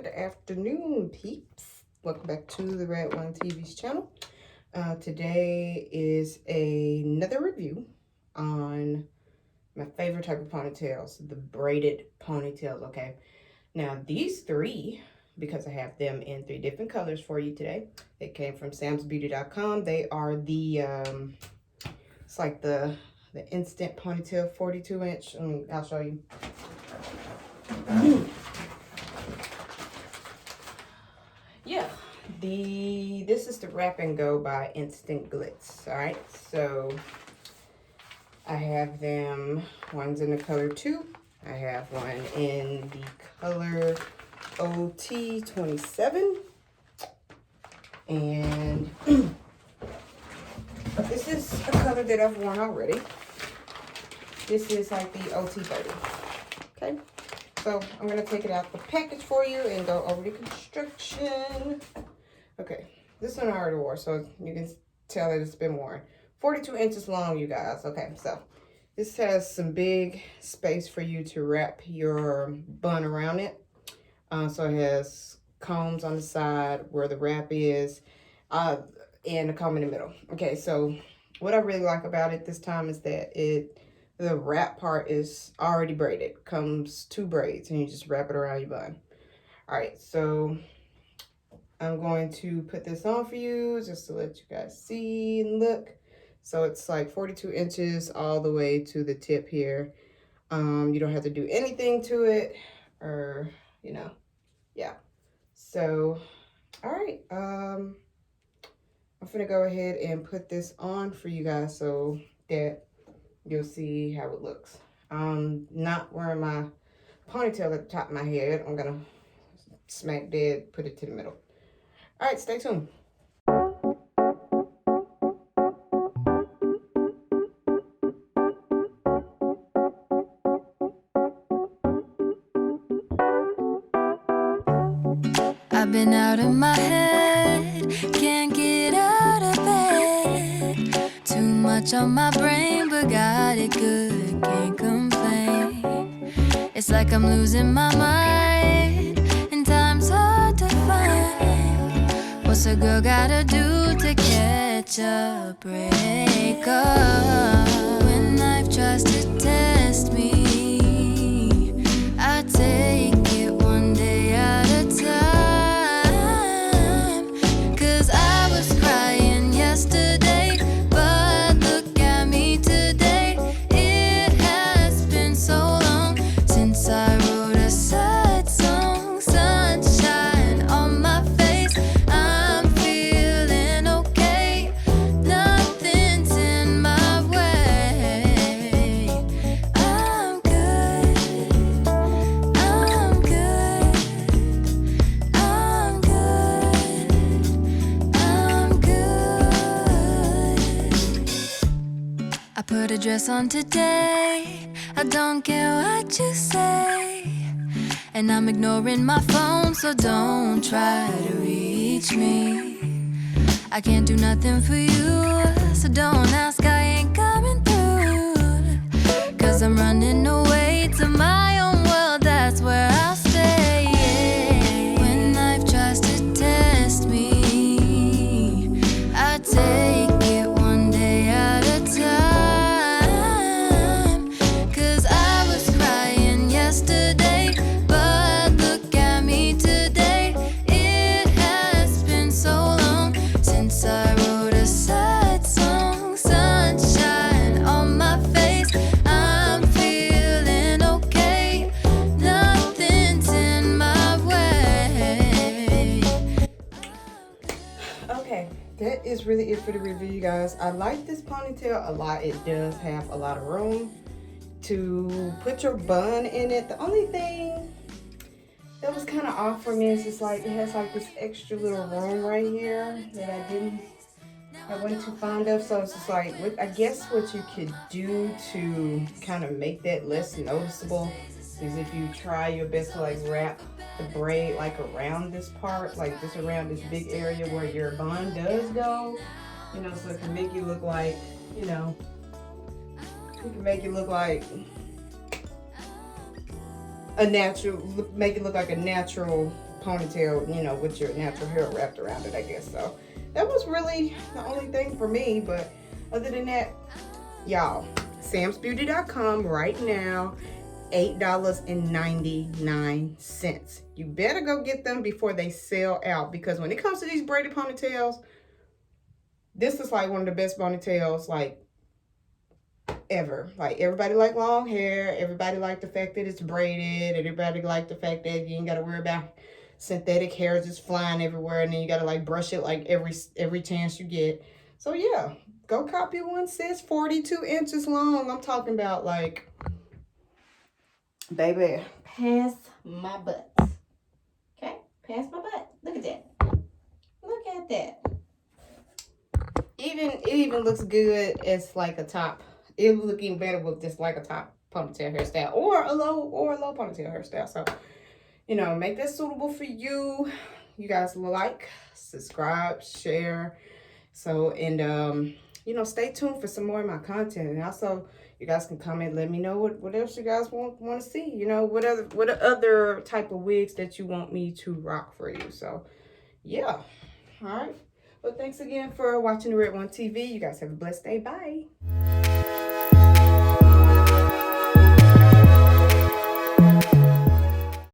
Good afternoon, peeps. Welcome back to the Red One TV's channel. Today is another review on my favorite type of ponytails, the braided ponytails, okay? Now, these three, because I have them in 3 different colors for you today, they came from Samsbeauty.com. They are the, it's like the instant ponytail 42-inch. I'll show you. Yeah, this is the Wrap and Go by Instant Glitz. All right, so I have them. One's in the color 2. I have one in the color OT27, and this is a color that I've worn already. This is like the OT30. Okay. So I'm going to take it out the package for you and go over the construction. Okay, this one I already wore, so you can tell that it's been worn. 42 inches long, you guys. Okay, so this has some big space for you to wrap your bun around it. So it has combs on the side where the wrap is, and a comb in the middle. Okay, so what I really like about it this time is that the wrap part is already braided. Comes 2 braids and you just wrap it around your bun. All right, so I'm going to put this on for you just to let you guys see and look. So it's like 42 inches all the way to the tip here. You don't have to do anything to it, or, you know, yeah. So, all right, I'm gonna go ahead and put this on for you guys so that you'll see how it looks. Not wearing my ponytail at the top of my head. I'm gonna smack dead, put it to the middle. All right, stay tuned. I've been out of my head, can't get out of bed. Too much on my brain, but got it good, can't complain. It's like I'm losing my mind, and time's hard to find. What's a girl gotta do to catch a break up? When life tries to test me, I take it one day at a time. Put a dress on today, I don't care what you say. And I'm ignoring my phone, so don't try to reach me. I can't do nothing for you, so don't ask, I ain't coming through. Cause I'm running away to my own world, that's where I'll stay. Yeah. When life tries to test me, I take it one day at a time. That is really it for the review, you guys. I like this ponytail a lot. It does have a lot of room to put your bun in it. The only thing that was kind of off for me is just like it has like this extra little room right here that I wasn't too fond of. So it's just like, I guess what you could do to kind of make that less noticeable is if you try your best to like wrap the braid like around this part, like just around this big area where your bun does go, you know, so it can make you look like, you know, it can make it look like a natural, make it look like a natural ponytail, you know, with your natural hair wrapped around it, I guess. So that was really the only thing for me. But other than that, y'all, Samsbeauty.com right now, $8.99. You better go get them before they sell out, because when it comes to these braided ponytails, this is like one of the best ponytails like ever. Like, everybody like long hair, everybody like the fact that it's braided, and everybody like the fact that you ain't got to worry about synthetic hair just flying everywhere, and then you got to like brush it like every chance you get. So yeah, go copy one, sis. 42 inches long. I'm talking about, like, baby, past my butt. Okay, past my butt. Look at that. Look at that. It even looks good as like a top. It would look even better with just like a top ponytail hairstyle, or a low ponytail hairstyle. So, you know, make that suitable for you. You guys like, subscribe, share. So, and you know, stay tuned for some more of my content. And also, you guys can comment, let me know what else you guys want to see. You know, what other type of wigs that you want me to rock for you. So, yeah. All right. Well, thanks again for watching the Red One TV. You guys have a blessed day. Bye.